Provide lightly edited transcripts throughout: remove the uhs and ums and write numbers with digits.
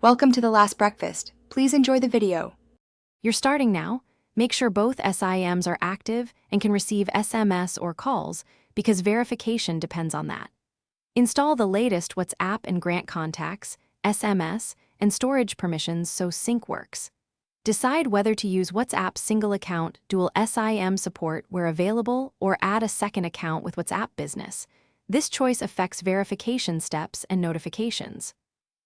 Welcome to The Last Breakfast. Please enjoy the video. You're starting now. Make sure both SIMs are active and can receive SMS or calls because verification depends on that. Install the latest WhatsApp and grant contacts, SMS, and storage permissions so sync works. Decide whether to use WhatsApp's single account dual SIM support where available or add a second account with WhatsApp Business. This choice affects verification steps and notifications.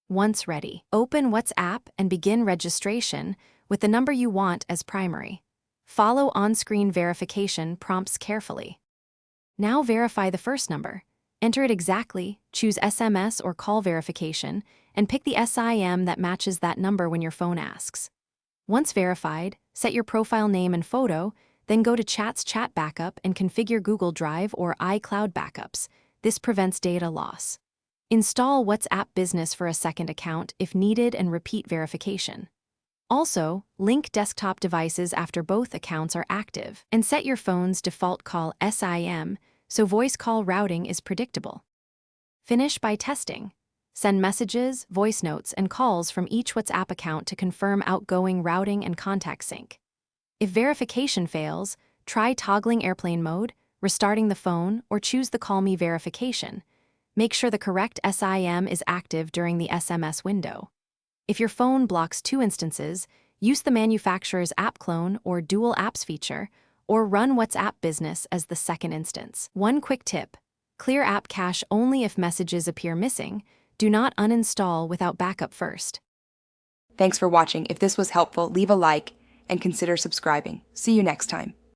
Once ready, open WhatsApp and begin registration with the number you want as primary. Follow on-screen verification prompts carefully. Now verify the first number. Enter it exactly, choose SMS or call verification, and pick the SIM that matches that number when your phone asks. Once verified, set your profile name and photo, then go to Chat's chat backup and configure Google Drive or iCloud backups. This prevents data loss. Install WhatsApp Business for a second account if needed and repeat verification. Also, link desktop devices after both accounts are active and set your phone's default call SIM so voice call routing is predictable. Finish by testing. Send messages, voice notes, and calls from each WhatsApp account to confirm outgoing routing and contact sync. If verification fails, try toggling airplane mode, restarting the phone, or choose the Call Me verification. Make sure the correct SIM is active during the SMS window. If your phone blocks two instances, use the manufacturer's app clone or dual apps feature, or run WhatsApp Business as the second instance. One quick tip: clear app cache only if messages appear missing. Do not uninstall without backup first. Thanks for watching. If this was helpful, leave a like and consider subscribing. See you next time.